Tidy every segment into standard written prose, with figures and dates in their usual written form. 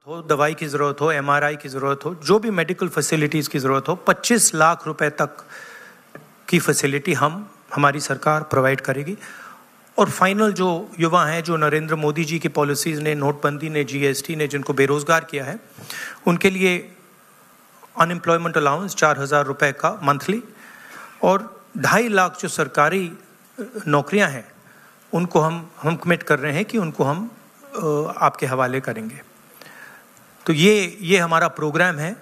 हो, दवाई की ज़रूरत हो, MRI की ज़रूरत हो, जो भी मेडिकल फैसिलिटीज़ की ज़रूरत हो, 25 लाख रुपए तक की फैसिलिटी हमारी सरकार प्रोवाइड करेगी। और फाइनल जो युवा हैं, जो नरेंद्र मोदी जी की पॉलिसीज़ ने, नोटबंदी ने, GST ने जिनको बेरोज़गार किया है, उनके लिए अनएम्प्लॉयमेंट अलाउंस 4,000 रुपये का मंथली, और 2.5 लाख जो सरकारी नौकरियां हैं उनको हम कमिट कर रहे हैं कि उनको हम आपके हवाले करेंगे। तो ये हमारा प्रोग्राम है।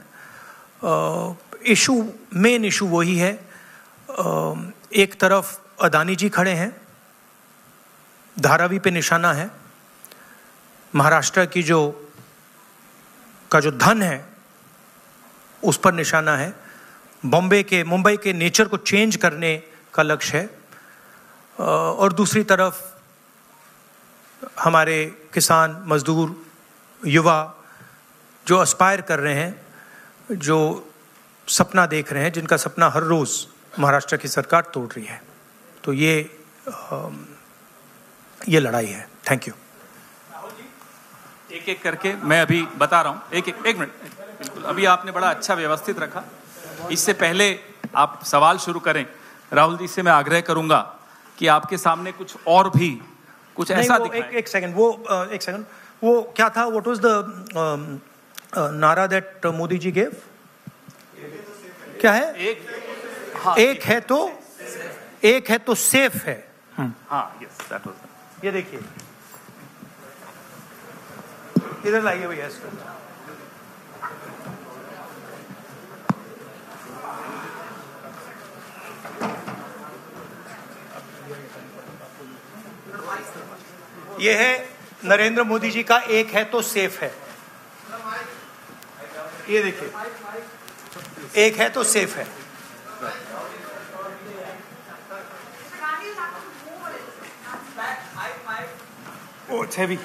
मेन इशू वही है, एक तरफ अदानी जी खड़े हैं, धारावी पे निशाना है, महाराष्ट्र की का जो धन है उस पर निशाना है, मुंबई के नेचर को चेंज करने का लक्ष्य है, और दूसरी तरफ हमारे किसान, मजदूर, युवा जो एस्पायर कर रहे हैं, जो सपना देख रहे हैं, जिनका सपना हर रोज़ महाराष्ट्र की सरकार तोड़ रही है। तो ये लड़ाई है। Thank you. एक एक करके मैं अभी बता रहा हूँ, एक मिनट। बिल्कुल, अभी आपने बड़ा अच्छा व्यवस्थित रखा। इससे पहले आप सवाल शुरू करें, राहुल जी से मैं आग्रह करूंगा कि आपके सामने कुछ और भी कुछ ऐसा दिखाएं। एक सेकंड, वो क्या था? व्हाट वाज द नारा दैट मोदी जी गेव? क्या है? एक है तो सेफ है। हाँ, यस, दैट वाज। ये देखिए, इधर लाइए भैया इसको। ये है नरेंद्र मोदी जी का एक है तो सेफ है। ये देखिए, एक है तो सेफ है। It's heavy.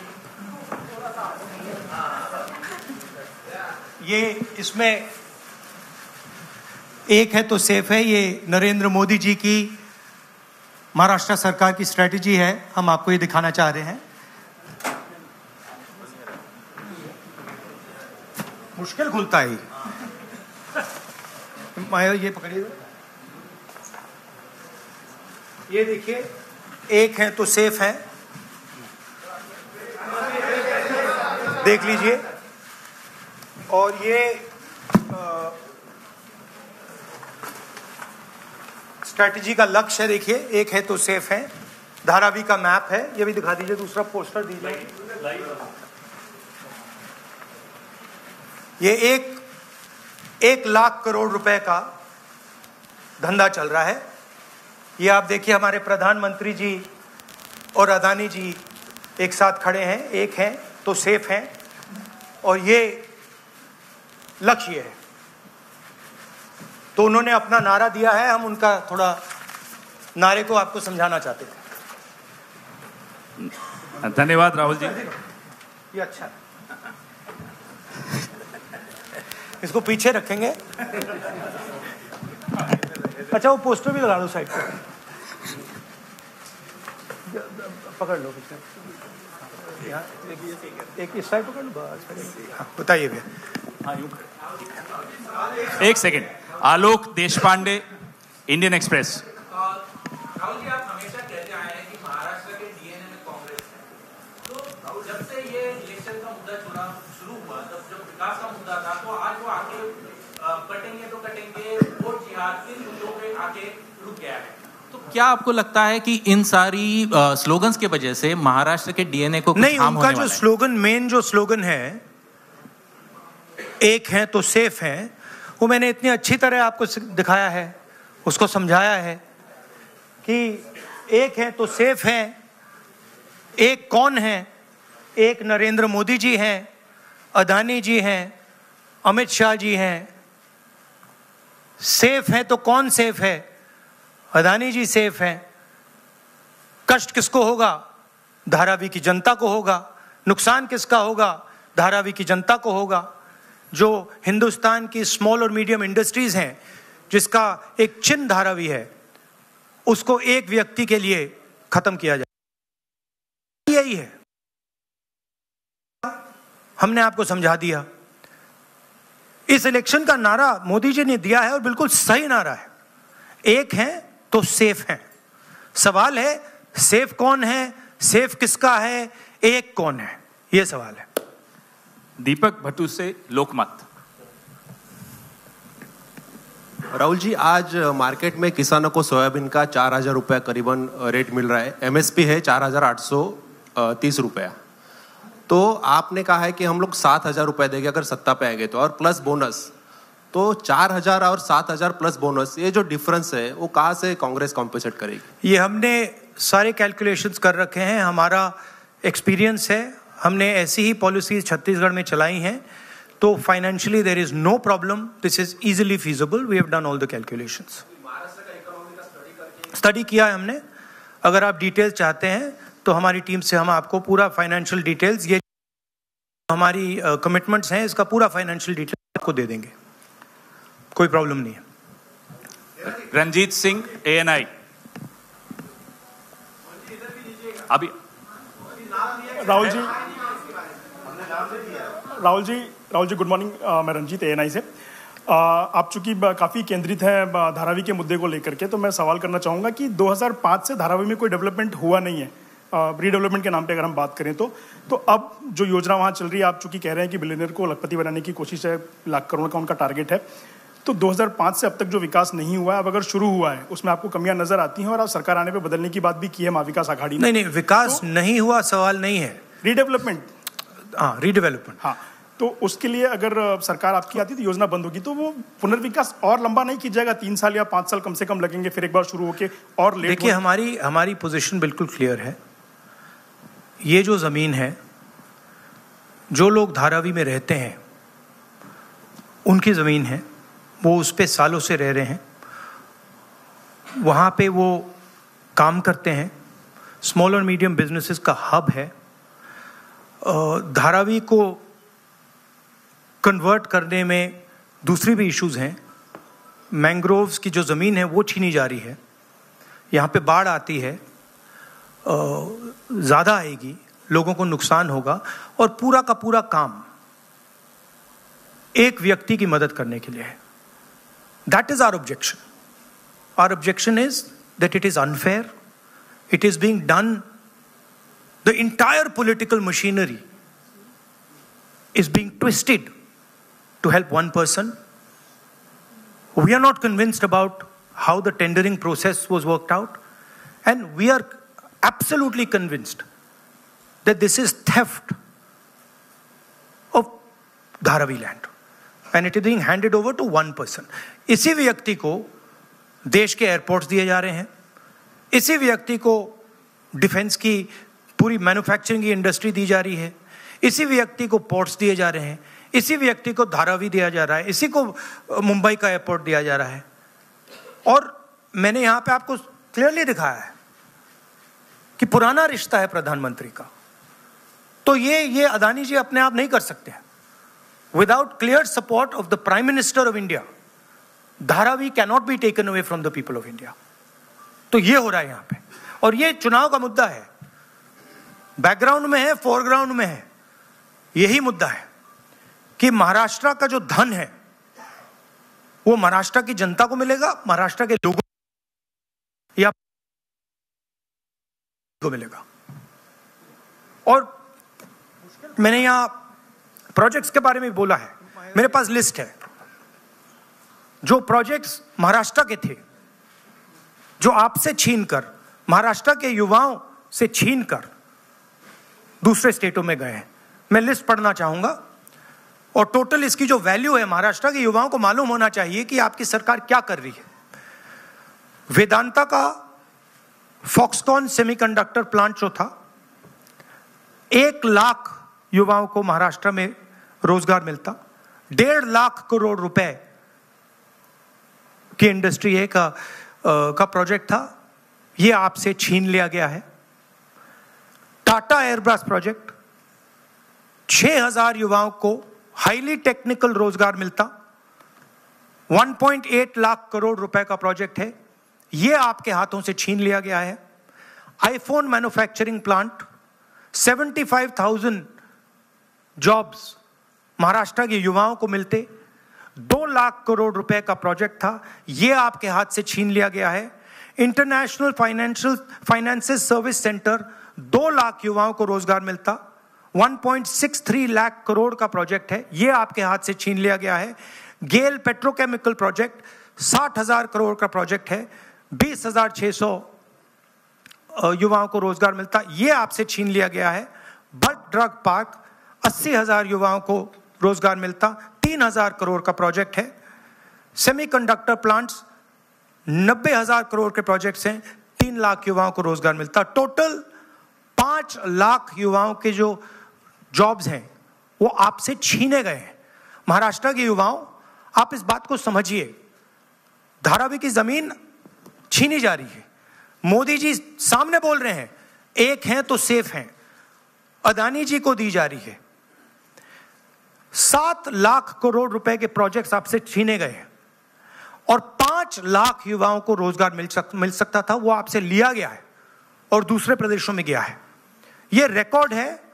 ये इसमें एक है तो सेफ है, ये नरेंद्र मोदी जी की महाराष्ट्र सरकार की स्ट्रेटजी है। हम आपको ये दिखाना चाह रहे हैं। मुश्किल खुलता है ये पकड़िए। ये देखिए, एक है तो सेफ है, देख लीजिए। और ये स्ट्रैटेजी का लक्ष्य है, देखिए, एक है तो सेफ है। धारावी का मैप है, ये भी दिखा दीजिए। दूसरा पोस्टर दीजिए। ये 1 लाख करोड़ रुपए का धंधा चल रहा है। ये आप देखिए, हमारे प्रधानमंत्री जी और अदानी जी एक साथ खड़े हैं, एक हैं तो सेफ हैं, और ये लक्ष्य है। तो उन्होंने अपना नारा दिया है, हम उनका थोड़ा नारे को आपको समझाना चाहते थे। धन्यवाद राहुल जी। ये अच्छा है, इसको पीछे रखेंगे। अच्छा, वो पोस्टर भी लगा दो साइड पे, पकड़ लो पीछे। एक इस साइड पकड़ लो बस। हाँ, बताइए भैया। एक सेकेंड। आलोक देशपांडे, इंडियन एक्सप्रेस। राहुल जी, आप हमेशा कहते आए हैं कि महाराष्ट्र के DNA में कांग्रेस है। तो जब से ये इलेक्शन का मुद्दा शुरू हुआ, जब विकास का मुद्दा था, तो आज वो आगे कटेंगे तो कटेंगे, वोट जिहाद किन मुद्दों पे आके रुक गया है। तो क्या आपको लगता है कि इन सारी स्लोगन्स के वजह से महाराष्ट्र के DNA को नहीं, उनका जो स्लोगन, मेन जो स्लोगन है, एक है तो सेफ है, वो मैंने इतनी अच्छी तरह आपको दिखाया है, उसको समझाया है कि एक है तो सेफ है। एक कौन है? एक नरेंद्र मोदी जी हैं, अदानी जी हैं, अमित शाह जी हैं। सेफ है तो कौन सेफ है? अदानी जी सेफ हैं। कष्ट किसको होगा? धारावी की जनता को होगा। नुकसान किसका होगा? धारावी की जनता को होगा। जो हिंदुस्तान की स्मॉल और मीडियम इंडस्ट्रीज हैं, जिसका एक चिन्ह धारावी है, उसको एक व्यक्ति के लिए खत्म किया जाए, यही है। हमने आपको समझा दिया। इस इलेक्शन का नारा मोदी जी ने दिया है और बिल्कुल सही नारा है। एक है तो सेफ है। सवाल है सेफ कौन है, सेफ किसका है, एक कौन है, यह सवाल है। दीपक भट्टू से लोकमत। राहुल जी, आज मार्केट में किसानों को सोयाबीन का 4,000 रुपये करीबन रेट मिल रहा है। एमएसपी है 4,830 रुपया। तो आपने कहा है कि हम लोग 7,000 रुपये देंगे अगर सत्ता पे आएंगे तो, और प्लस बोनस। तो 4,000 और 7,000 प्लस बोनस, ये जो डिफरेंस है वो कहाँ से कांग्रेस कॉम्पेंसेट करेगी? ये हमने सारे कैलकुलेशंस कर रखे हैं, हमारा एक्सपीरियंस है, हमने ऐसी ही पॉलिसीज छत्तीसगढ़ में चलाई हैं। तो financially there is no problem, this is easily feasible, we have done all the calculations. Study किया है हमने। अगर आप डिटेल्स चाहते हैं तो हमारी टीम से हम आपको पूरा फाइनेंशियल डिटेल्स, ये हमारी कमिटमेंट्स हैं, इसका पूरा फाइनेंशियल डिटेल्स आपको दे देंगे, कोई प्रॉब्लम नहीं है। रंजीत सिंह ANI। अभी राहुल जी गुड मॉर्निंग। मैं रंजीत ANI से। आप चूंकि काफ़ी केंद्रित हैं धारावी के मुद्दे को लेकर के, तो मैं सवाल करना चाहूँगा कि 2005 से धारावी में कोई डेवलपमेंट हुआ नहीं है, रीडेवलपमेंट के नाम पे अगर हम बात करें तो अब जो योजना वहाँ चल रही है, आप चूंकि कह रहे हैं कि बिलियनियर को लखपति बनाने की कोशिश है, लाख करोड़ का उनका टारगेट है, तो 2005 से अब तक जो विकास नहीं हुआ है, अब अगर शुरू हुआ है उसमें आपको कमियां नजर आती हैं, और आप सरकार आने पे बदलने की बात भी की है महाविकास आघाड़ी ने। नहीं, विकास नहीं हुआ सवाल नहीं है, रीडेवलपमेंट। हाँ, रीडेवलपमेंट। हाँ, तो उसके लिए अगर सरकार आपकी आती तो योजना बंद होगी, तो वो पुनर्विकास और लंबा नहीं किया जाएगा? 3 साल या 5 साल कम से कम लगेंगे, फिर एक बार शुरू होके और लेट। देखिए, हमारी पोजीशन बिल्कुल क्लियर है। ये जो जमीन है, जो लोग धारावी में रहते हैं उनकी जमीन है, वो उस पे सालों से रह रहे हैं, वहाँ पे वो काम करते हैं, स्मॉल और मीडियम बिजनेसेस का हब है। धारावी को कन्वर्ट करने में दूसरी भी इश्यूज हैं। मैंग्रोव्स की जो ज़मीन है वो छीनी जा रही है, यहाँ पे बाढ़ आती है, ज़्यादा आएगी, लोगों को नुकसान होगा, और पूरा का पूरा काम एक व्यक्ति की मदद करने के लिए है। That is our objection. Our objection is that it is unfair. It is being done. The entire political machinery is being twisted to help one person. We are not convinced about how the tendering process was worked out, and we are absolutely convinced that this is theft of Dharavi land. And it is being handed over to one person. इसी व्यक्ति को देश के airports दिए जा रहे हैं, इसी व्यक्ति को डिफेंस की पूरी मैन्युफैक्चरिंग की इंडस्ट्री दी जा रही है, इसी व्यक्ति को पोर्ट्स दिए जा रहे हैं, इसी व्यक्ति को धारावी दिया जा रहा है, इसी को मुंबई का एयरपोर्ट दिया जा रहा है। और मैंने यहाँ पे आपको क्लियरली दिखाया है कि पुराना रिश्ता है प्रधानमंत्री का। तो ये अदानी जी अपने आप नहीं कर सकते हैं। Without clear support of the Prime Minister of India, Dharavi cannot be taken away from the people of India. तो ये हो रहा है यहाँ पे, और ये चुनाव का मुद्दा है, बैकग्राउंड में है, फोरग्राउंड में है। यही मुद्दा है कि महाराष्ट्र का जो धन है वो महाराष्ट्र की जनता को मिलेगा, महाराष्ट्र के लोगों या को मिलेगा। और मैंने यहाँ प्रोजेक्ट्स के बारे में बोला है, मेरे पास लिस्ट है जो प्रोजेक्ट्स महाराष्ट्र के थे, जो आपसे छीनकर, महाराष्ट्र के युवाओं से छीनकर दूसरे स्टेटों में गए हैं। मैं लिस्ट पढ़ना चाहूंगा, और टोटल इसकी जो वैल्यू है, महाराष्ट्र के युवाओं को मालूम होना चाहिए कि आपकी सरकार क्या कर रही है। वेदांता का फॉक्सकॉन सेमीकंडक्टर प्लांट जो था, 1 लाख युवाओं को महाराष्ट्र में रोजगार मिलता, 1.5 लाख करोड़ रुपए की इंडस्ट्री का प्रोजेक्ट था, यह आपसे छीन लिया गया है। टाटा एयरब्रश प्रोजेक्ट, 6,000 युवाओं को हाईली टेक्निकल रोजगार मिलता, 1.8 लाख करोड़ रुपए का प्रोजेक्ट है, यह आपके हाथों से छीन लिया गया है। IPhone manufacturing plant, 75,000 jobs Maharashtra के युवाओं को मिलते। 2 लाख करोड़ रुपए का प्रोजेक्ट था, ये आपके हाथ से छीन लिया गया है। International finances service centre, 2 lakh युवाओं को रोजगार मिलता। 1.63 लाख करोड़ का प्रोजेक्ट है, ये आपके हाथ से छीन लिया गया है। गेल पेट्रोकेमिकल प्रोजेक्ट 60,000 करोड़ का प्रोजेक्ट है, 20,600 युवाओं को रोजगार मिलता, ये आपसे छीन लिया गया है। बर्ड ड्रग पार्क 80,000 युवाओं को रोजगार मिलता, 3,000 करोड़ का प्रोजेक्ट है। सेमीकंडक्टर प्लांट्स 90,000 करोड़ के प्रोजेक्ट्स हैं, 3 लाख युवाओं को रोजगार मिलता। टोटल 5 लाख युवाओं के जो जॉब्स हैं वो आपसे छीने गए हैं। महाराष्ट्र के युवाओं, आप इस बात को समझिए, धारावी की जमीन छीनी जा रही है। मोदी जी सामने बोल रहे हैं, एक हैं तो सेफ हैं, अदानी जी को दी जा रही है। 7 लाख करोड़ रुपए के प्रोजेक्ट्स आपसे छीने गए हैं और 5 लाख युवाओं को रोजगार मिल सकता था, वो आपसे लिया गया है और दूसरे प्रदेशों में गया है। ये रिकॉर्ड है,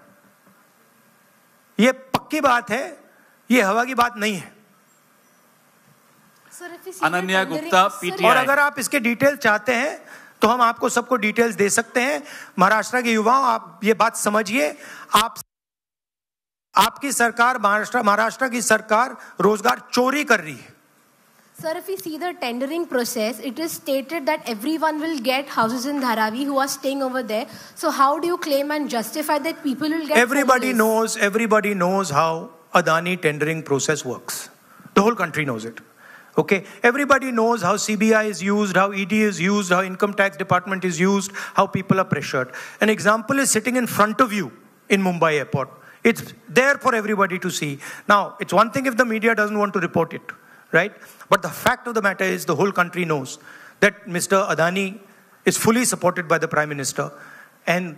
ये पक्की बात है, ये हवा की बात नहीं है। अनन्या गुप्ता, पीटीआई। और अगर आप इसके डिटेल चाहते हैं तो हम आपको सबको डिटेल्स दे सकते हैं। महाराष्ट्र के युवाओं, आप ये बात समझिए, आपकी सरकार, महाराष्ट्र की सरकार रोजगार चोरी कर रही है। Sir, if we see the tendering process, it is stated that everyone will get houses in Dharavi who are staying over there. So how do you claim and justify that people will get Everybody homeless? knows how Adani tendering process works. The whole country knows it. Okay, everybody knows how CBI is used, how ED is used, how income tax department is used, how people are pressured. An example is sitting in front of you in Mumbai airport. It's there for everybody to see. Now, it's one thing if the media doesn't want to report it, right? But the fact of the matter is the whole country knows that Mr. Adani is fully supported by the Prime Minister, and